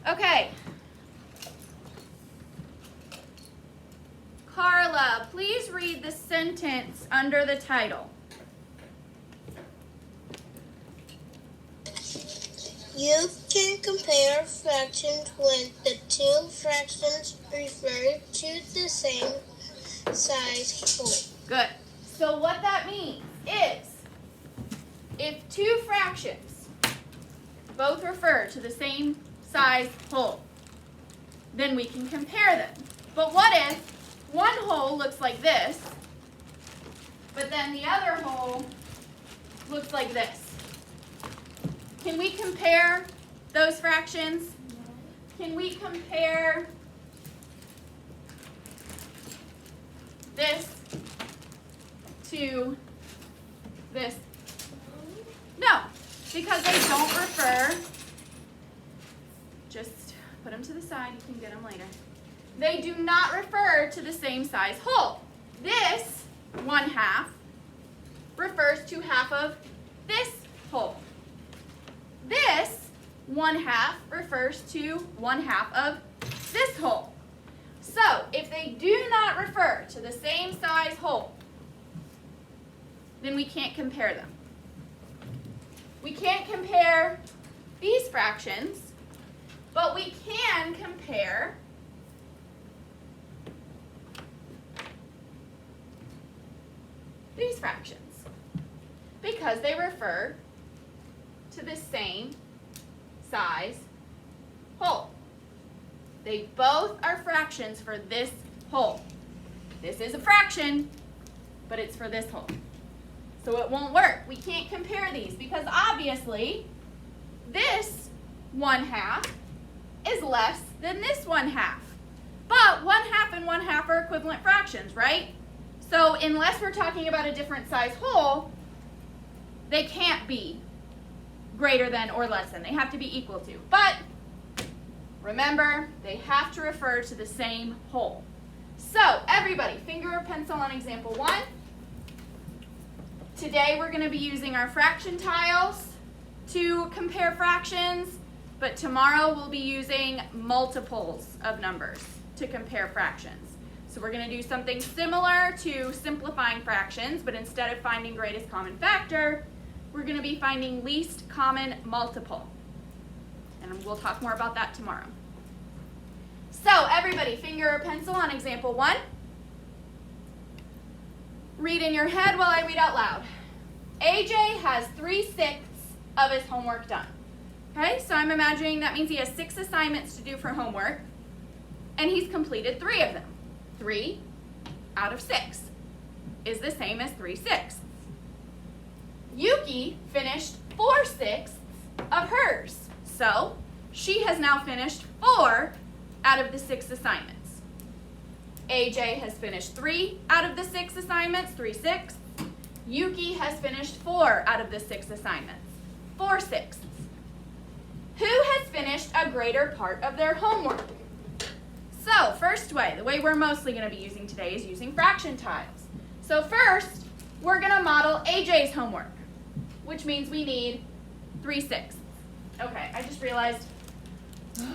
Okay. Carla, please read the sentence under the title. You can compare fractions when the two fractions refer to the same size whole. Good. So what that means is, if two fractions both refer to the same size whole, then we can compare them. But what if one whole looks like this, but then the other whole looks like this? Can we compare those fractions? Can we compare this to this? No, because they don't refer. Just put them to the side, you can get them later. They do not refer to the same size whole. This 1/2 refers to half of this whole. This 1/2 refers to 1/2 of this whole. So, if they do not refer to the same size whole, then we can't compare them. We can't compare these fractions, but we can compare these fractions because they refer to the same size whole. They both are fractions for this whole. This is a fraction, but it's for this whole. So it won't work. We can't compare these because obviously this 1/2 is less than this 1/2. But 1/2 and 1/2 are equivalent fractions, right? So unless we're talking about a different size whole, they can't be greater than or less than. They have to be equal to. But remember, they have to refer to the same whole. So everybody, finger or pencil on example 1. Today we're going to be using our fraction tiles to compare fractions, but tomorrow we'll be using multiples of numbers to compare fractions. So we're going to do something similar to simplifying fractions, but instead of finding greatest common factor, we're going to be finding least common multiple. And we'll talk more about that tomorrow. So everybody, finger or pencil on example 1. Read in your head while I read out loud. AJ has 3/6 of his homework done. Okay, so I'm imagining that means he has 6 assignments to do for homework, and he's completed 3 of them. 3 out of 6 is the same as 3/6. Yuki finished 4/6 of hers, so she has now finished 4 out of the 6 assignments. AJ has finished 3 out of the 6 assignments, 3/6. Yuki has finished 4 out of the 6 assignments, 4/6. Who has finished a greater part of their homework? So, first way, the way we're mostly going to be using today is using fraction tiles. So first, we're going to model AJ's homework, which means we need 3/6. Okay, I just realized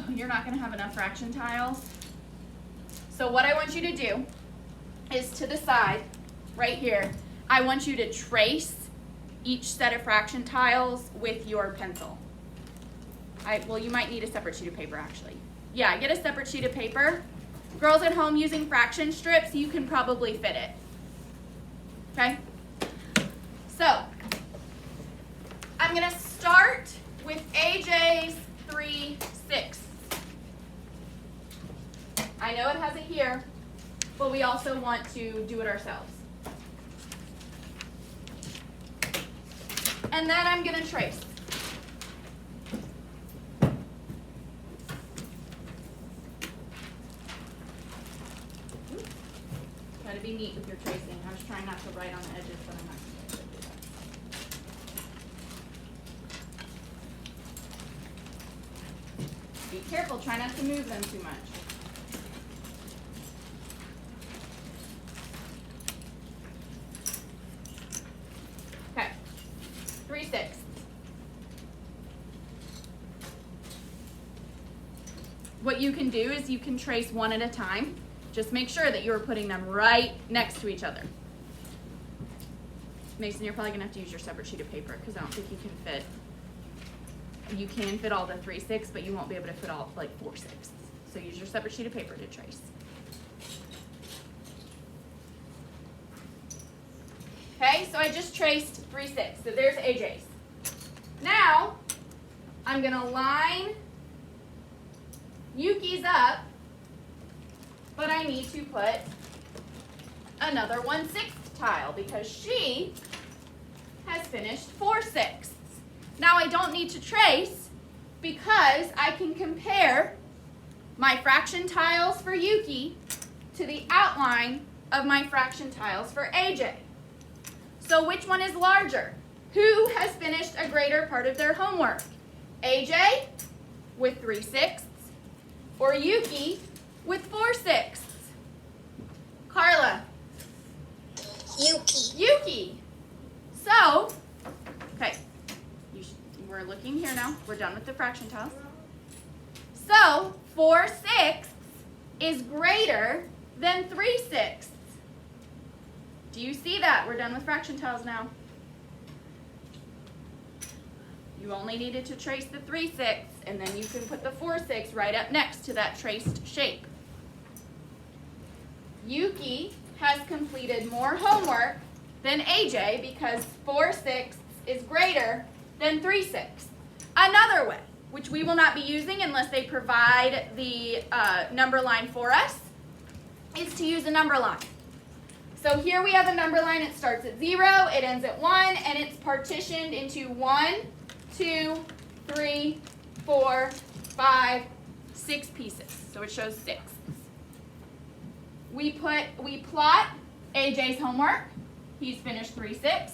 you're not going to have enough fraction tiles. So what I want you to do is to the side, right here, I want you to trace each set of fraction tiles with your pencil. Well, you might need a separate sheet of paper, actually. Yeah, get a separate sheet of paper. Girls at home using fraction strips, you can probably fit it. Okay? So, I'm going to start with AJ's 3/6. I know it has it here, but we also want to do it ourselves. And then I'm going to trace. Try to be neat with your tracing. I was trying not to write on the edges, but I'm not going to do that. Be careful, try not to move them too much. Okay, 3/6. what you can do is you can trace one at a time. Just make sure that you're putting them right next to each other. Mason, you're probably going to have to use your separate sheet of paper because I don't think you can fit. You can fit all the 3/6, but you won't be able to fit all like 4/6. So use your separate sheet of paper to trace. Okay, so I just traced 3/6. So there's AJ's. Now, I'm going to line Yuki's up, but I need to put another 1/6 tile because she has finished 4/6. Now I don't need to trace because I can compare my fraction tiles for Yuki to the outline of my fraction tiles for AJ. So which one is larger? Who has finished a greater part of their homework? AJ with 3/6 or Yuki with 4/6? Carla. Yuki. Yuki. So, okay, we're looking here now. We're done with the fraction tiles. So, 4/6 is greater than 3/6. Do you see that? We're done with fraction tiles now. You only needed to trace the 3/6, and then you can put the 4/6 right up next to that traced shape. Yuki has completed more homework than AJ because 4/6 is greater than 3/6. Another way, which we will not be using unless they provide the number line for us, is to use a number line. So here we have a number line. It starts at 0, it ends at 1, and it's partitioned into 1, 2, 3, 4, 5, 6 pieces. So it shows 6. We plot AJ's homework. He's finished 3/6.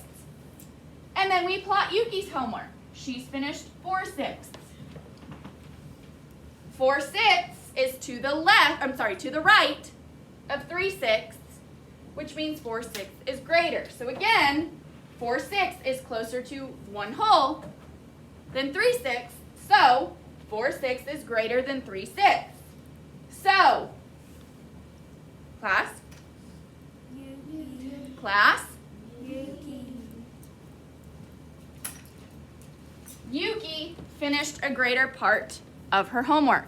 And then we plot Yuki's homework. She's finished 4/6. 4/6 is to the right of 3/6, which means 4/6 is greater. So again, 4/6 is closer to 1 whole than 3/6. So 4/6 is greater than 3/6. So, class? Yuki. Class? Yuki. Yuki finished a greater part of her homework.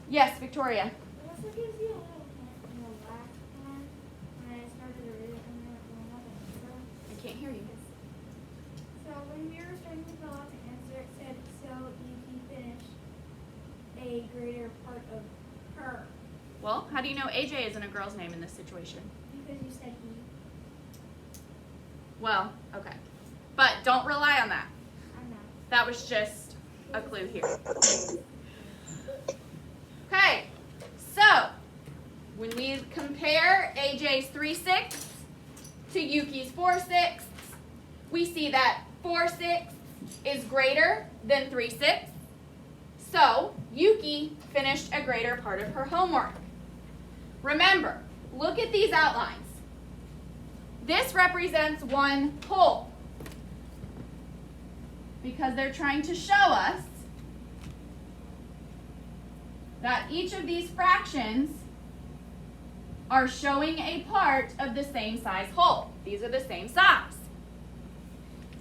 Yes, Victoria. Also gives you a little hint in the last one when I started to read it and then another. I can't hear you. So when we were starting to fill out the answer, it said, so Yuki finished a greater part of her. Well, how do you know AJ isn't a girl's name in this situation? Because you said he. Well, okay. But don't rely on that. I'm not. That was just a clue here. Okay, so when we compare AJ's 3/6 to Yuki's 4/6, we see that 4/6 is greater than 3/6. So Yuki finished a greater part of her homework. Remember, look at these outlines. This represents 1 whole because they're trying to show us that each of these fractions are showing a part of the same size whole. These are the same size.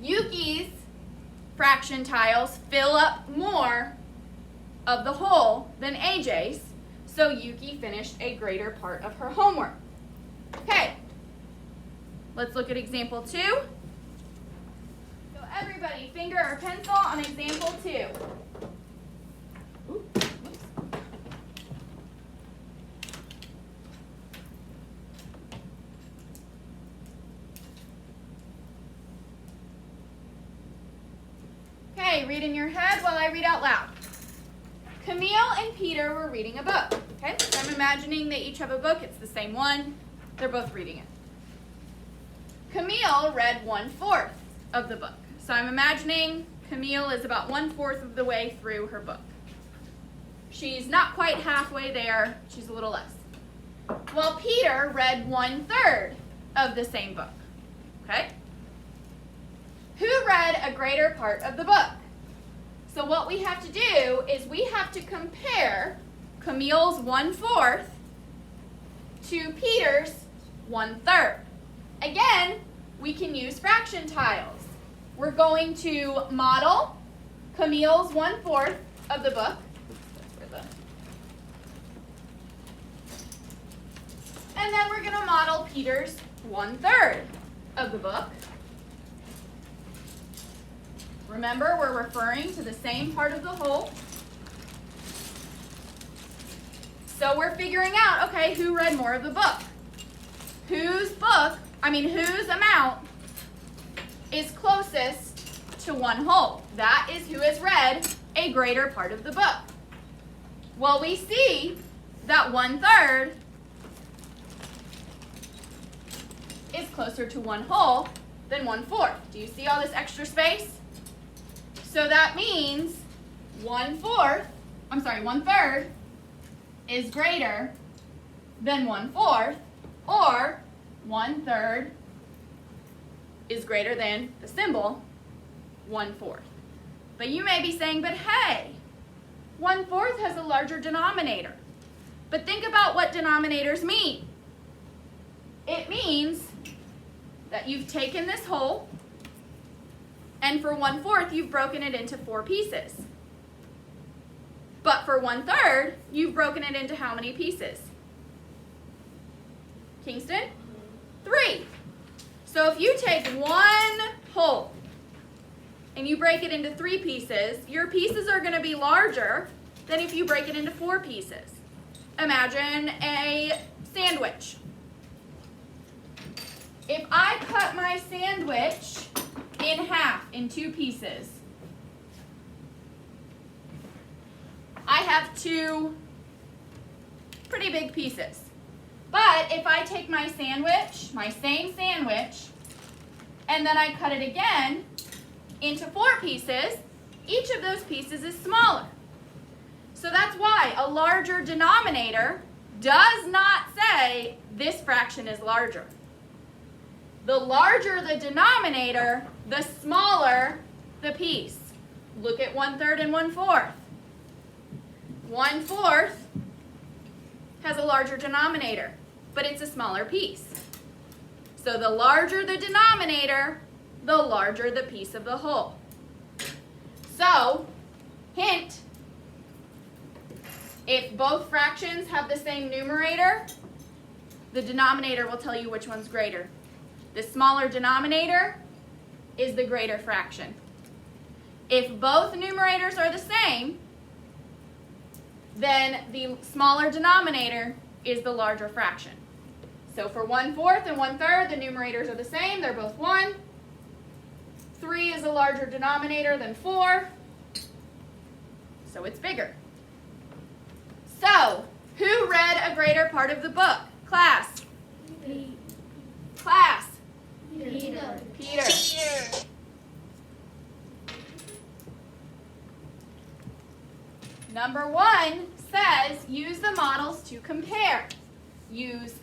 Yuki's fraction tiles fill up more of the whole than AJ's, so Yuki finished a greater part of her homework. Okay, let's look at example 2. So everybody, finger or pencil on example 2. Oops. Okay, read in your head while I read out loud. Camille and Peter were reading a book. Okay, so I'm imagining they each have a book. It's the same one. They're both reading it. Camille read 1/4 of the book. So I'm imagining Camille is about 1/4 of the way through her book. She's not quite halfway there. She's a little less. Well, Peter read 1/3 of the same book. Okay? Who read a greater part of the book? So what we have to do is we have to compare Camille's 1/4 to Peter's 1/3. Again, we can use fraction tiles. We're going to model Camille's 1/4 of the book. And then we're going to model Peter's 1/3 of the book. Remember, we're referring to the same part of the whole. So we're figuring out, okay, who read more of the book? Whose amount is closest to 1/2? That is who has read a greater part of the book. Well, we see that 1/3 is closer to 1/2 than 1/4. Do you see all this extra space? So that means 1/3 is greater than 1/4, or 1/3 is greater than the symbol 1/4. But you may be saying, but hey, 1/4 has a larger denominator. But think about what denominators mean. It means that you've taken this whole, and for 1/4, you've broken it into 4 pieces. But for 1/3, you've broken it into how many pieces? Kingston? 3. So if you take 1 whole and you break it into 3 pieces, your pieces are going to be larger than if you break it into 4 pieces. Imagine a sandwich. If I cut my sandwich in half, in 2 pieces, I have 2 pretty big pieces. But if I take my sandwich, my same sandwich, and then I cut it again into 4 pieces, each of those pieces is smaller. So that's why a larger denominator does not say this fraction is larger. The larger the denominator, the smaller the piece. Look at 1/3 and 1/4. 1/4 has a larger denominator, but it's a smaller piece. So the larger the denominator, the larger the piece of the whole. So, hint, if both fractions have the same numerator, the denominator will tell you which one's greater. The smaller denominator is the greater fraction. If both numerators are the same, then the smaller denominator is the larger fraction. So for 1/4 and 1/3, the numerators are the same. They're both 1. 3 is a larger denominator than 4. So it's bigger. So, who read a greater part of the book? Class. Class. Peter. Peter. Peter. Number 1 says use the models to compare. Use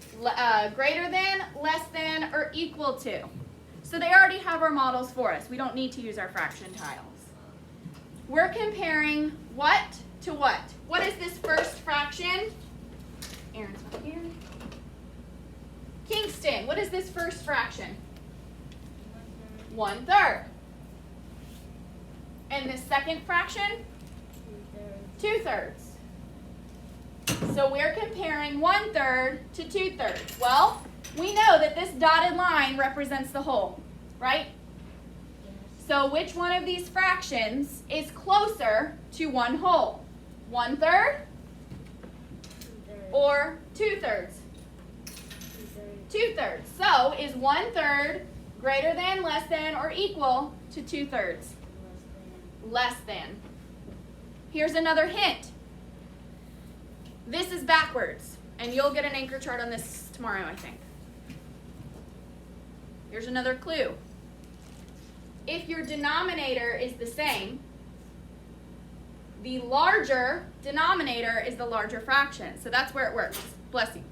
greater than, less than, or equal to. So they already have our models for us. We don't need to use our fraction tiles. We're comparing what to what? What is this first fraction? Aaron's not here. Kingston, what is this first fraction? 1/3. And the second fraction? 2/3. So we're comparing 1/3 to 2/3. Well, we know that this dotted line represents the whole, right? So which one of these fractions is closer to 1/2? 1/3 or 2/3? 2/3. So is 1/3 greater than, less than, or equal to 2/3? Less than. Here's another hint. This is backwards, and you'll get an anchor chart on this tomorrow, I think. Here's another clue. If your denominator is the same, the larger denominator is the larger fraction. So that's where it works. Bless you.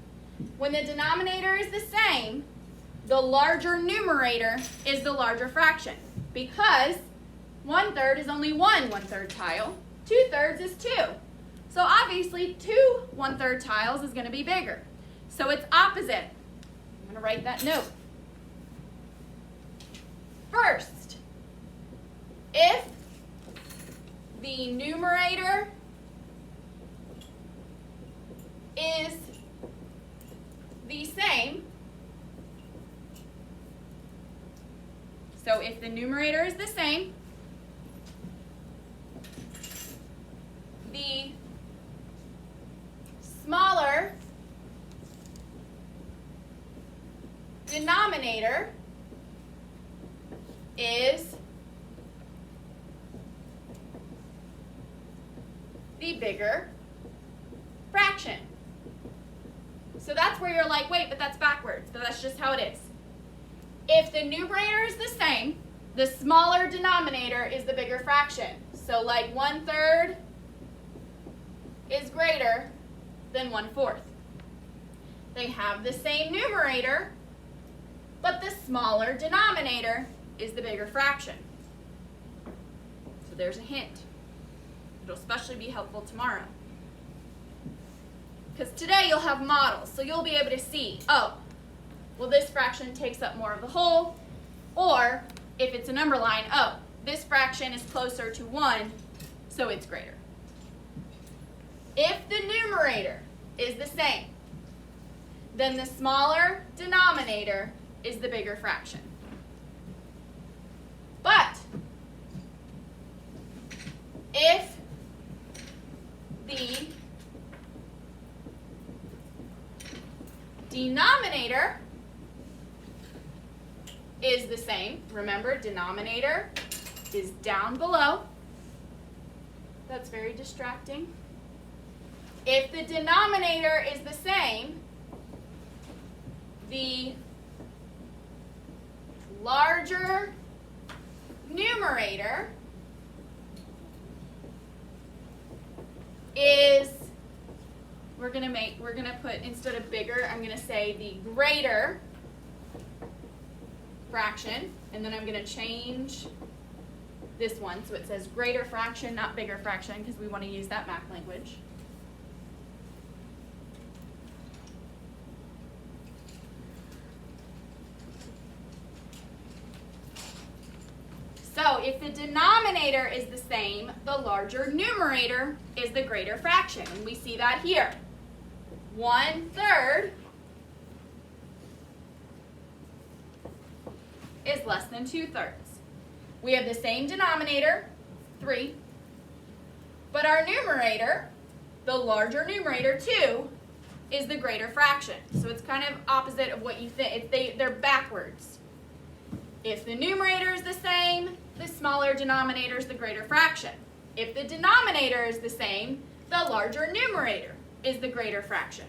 When the denominator is the same, the larger numerator is the larger fraction, because 1/3 is only one 1/3 tile. 2/3 is 2. So obviously 2 1/3 tiles is going to be bigger. So it's opposite. I'm going to write that note. First, if the numerator is the same, so if the numerator is the same, the smaller denominator is the bigger fraction. So that's where you're like, wait, but that's backwards. But that's just how it is. If the numerator is the same, the smaller denominator is the bigger fraction. So like 1/3 is greater than 1/4. They have the same numerator, but the smaller denominator is the bigger fraction. So there's a hint. It'll especially be helpful tomorrow. Because today you'll have models, so you'll be able to see, oh, well this fraction takes up more of the whole, or if it's a number line, oh, this fraction is closer to 1, so it's greater. If the numerator is the same, then the smaller denominator is the bigger fraction. But if the denominator is the same, remember denominator is down below. That's very distracting. If the denominator is the same, the larger numerator is, we're gonna put, instead of bigger, I'm gonna say the greater fraction, and then I'm gonna change this one so it says greater fraction, not bigger fraction, because we want to use that math language. So if the denominator is the same, the larger numerator is the greater fraction. And we see that here. 1/3 is less than 2/3. We have the same denominator, 3, but our numerator, the larger numerator, 2, is the greater fraction. So it's kind of opposite of what you think. They're backwards. If the numerator is the same, the smaller denominator is the greater fraction. If the denominator is the same, the larger numerator is the greater fraction.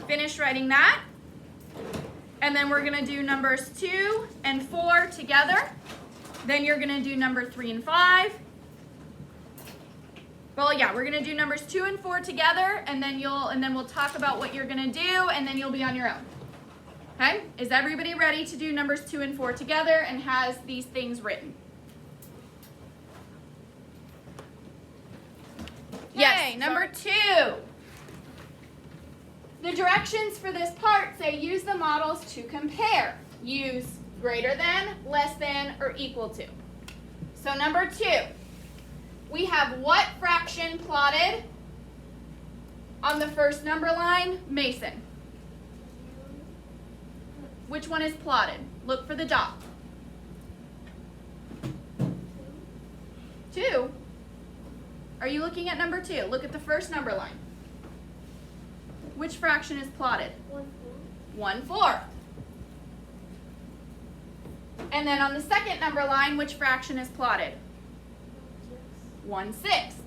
Finish writing that. And then we're going to do numbers 2 and 4 together. Then you're going to do number 3 and 5. Well, yeah, we're going to do numbers 2 and 4 together, and then we'll talk about what you're going to do, and then you'll be on your own. Okay? Is everybody ready to do numbers 2 and 4 together and has these things written? Yes, number 2. The directions for this part say use the models to compare. Use greater than, less than, or equal to. So number 2, we have what fraction plotted on the first number line? Mason. Which one is plotted? Look for the dot. 2. Are you looking at number 2? Look at the first number line. Which fraction is plotted? 1/4. And then on the second number line, which fraction is plotted? 1/6.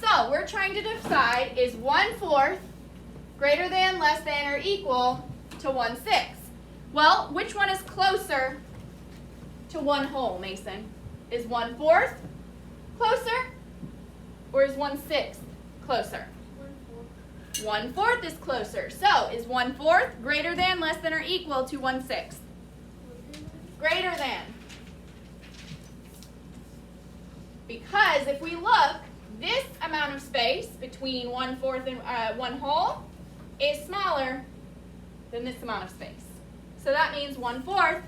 So we're trying to decide, is 1/4 greater than, less than, or equal to 1/6? Well, which one is closer to 1 whole, Mason? Is 1/4 closer? Or is 1/6 closer? 1/4 is closer. So, is 1/4 greater than, less than, or equal to 1/6? Greater than. Because if we look, this amount of space between 1/4 and 1 whole is smaller than this amount of space. So that means 1/4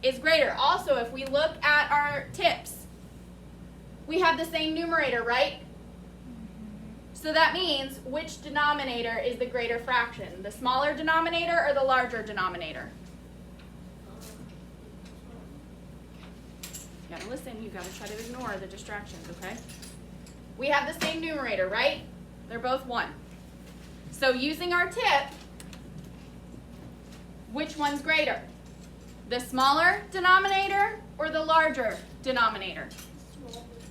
is greater. Also, if we look at our tips, we have the same numerator, right? So that means which denominator is the greater fraction? The smaller denominator or the larger denominator? You gotta listen, you gotta try to ignore the distractions, okay? We have the same numerator, right? They're both 1. So using our tip, which one's greater? The smaller denominator or the larger denominator?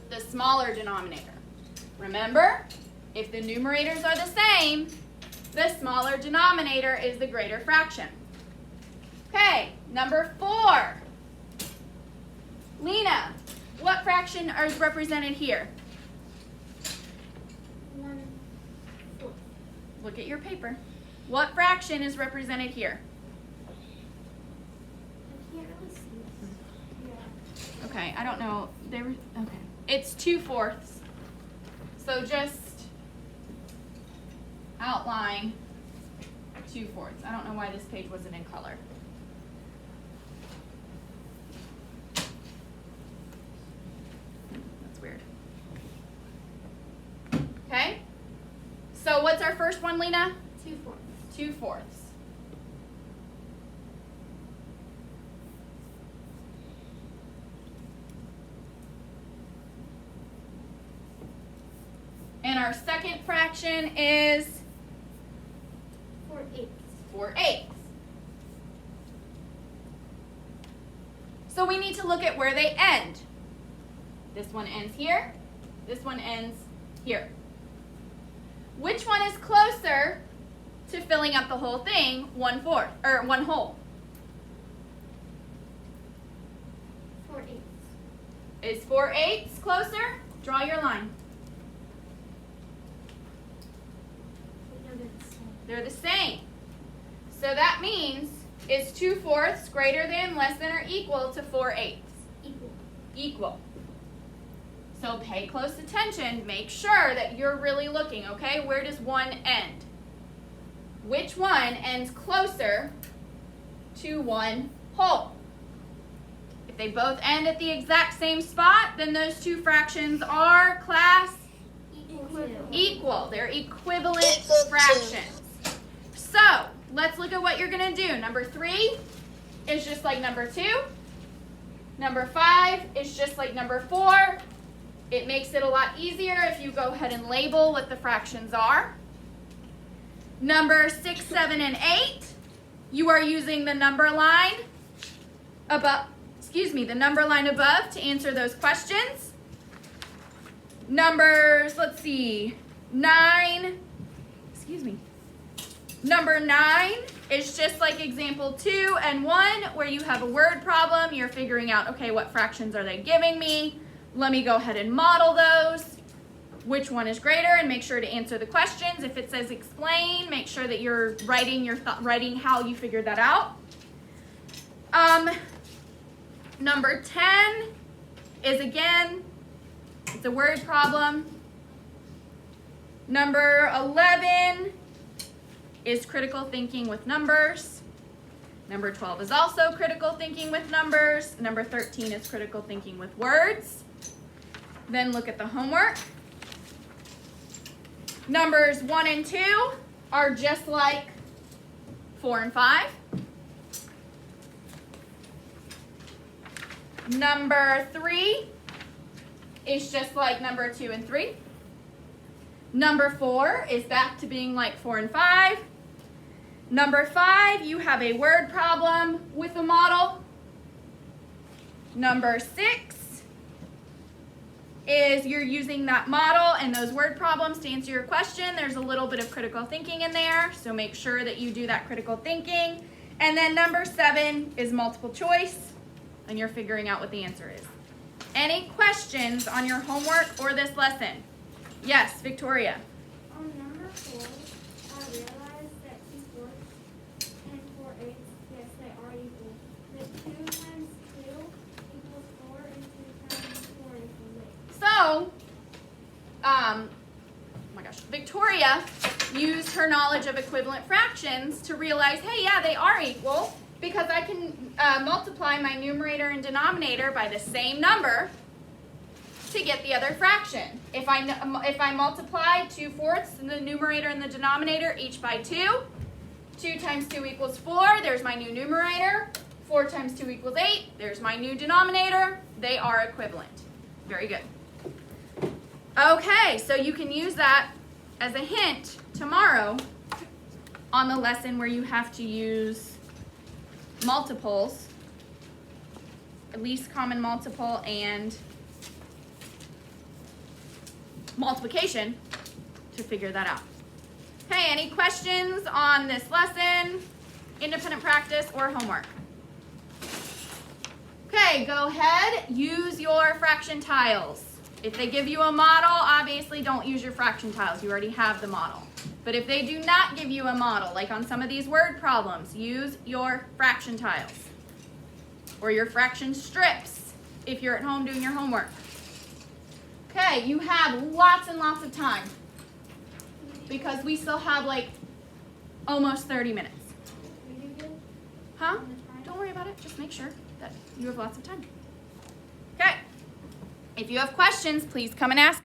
The smaller denominator. Remember, if the numerators are the same, the smaller denominator is the greater fraction. Okay, number 4. Lena, what fraction is represented here? 1/4. Look at your paper. What fraction is represented here? I can't really see it. Yeah. Okay, I don't know. Okay. It's 2/4. So just outline 2/4. I don't know why this page wasn't in color. That's weird. Okay. So what's our first one, Lena? 2/4. 2/4. And our second fraction is 4/8. 4/8. So we need to look at where they end. This one ends here. This one ends here. Which one is closer to filling up the whole thing? 1/4 or 1 whole. 4/8. Is 4/8 closer? Draw your line. They're the same. So that means, is 2/4 greater than, less than, or equal to 4/8? Equal. Equal. So pay close attention. Make sure that you're really looking, okay? Where does 1 end? Which one ends closer to 1 whole? If they both end at the exact same spot, then those two fractions are, class, equal. They're equivalent Equal to. fractions. So, let's look at what you're going to do. Number 3 is just like number 2. Number 5 is just like number 4. It makes it a lot easier if you go ahead and label what the fractions are. Number 6, 7, and 8, you are using the number line above, the number line above to answer those questions. Numbers, let's see, 9, Number 9 is just like example 2 and 1, where you have a word problem. You're figuring out, okay, what fractions are they giving me? Let me go ahead and model those. Which one is greater, and make sure to answer the questions. If it says explain, make sure that you're writing writing how you figured that out. Number 10 is, again, it's a word problem. Number 11 is critical thinking with numbers. Number 12 is also critical thinking with numbers. Number 13 is critical thinking with words. Then look at the homework. Numbers 1 and 2 are just like 4 and 5. Number 3 is just like number 2 and 3. Number 4 is back to being like 4 and 5. Number 5, you have a word problem with a model. Number 6 is you're using that model and those word problems to answer your question. There's a little bit of critical thinking in there, so make sure that you do that critical thinking. And then number 7 is multiple choice. and you're figuring out what the answer is. Any questions on your homework or this lesson? Yes, Victoria. On number 4, I realized that 2/4 and 4/8, yes, they are equal. But 2 times 2 equals 4, and 2 times 4 equals 8. So, oh my gosh, Victoria used her knowledge of equivalent fractions to realize, hey, yeah, they are equal because I can multiply my numerator and denominator by the same number to get the other fraction. If I multiply 2/4 in the numerator and the denominator each by 2, 2 times 2 equals 4, there's my new numerator. 4 times 2 equals 8, there's my new denominator. They are equivalent. Very good. Okay, so you can use that as a hint tomorrow on the lesson where you have to use multiples, least common multiple and multiplication to figure that out. Okay, any questions on this lesson, independent practice, or homework? Okay, go ahead, use your fraction tiles. If they give you a model, obviously don't use your fraction tiles. You already have the model. But if they do not give you a model, like on some of these word problems, use your fraction tiles or your fraction strips if you're at home doing your homework. Okay, you have lots and lots of time because we still have like almost 30 minutes. We do good? Huh? On the time? Don't worry about it. Just make sure that you have lots of time. Okay. If you have questions, please come and ask.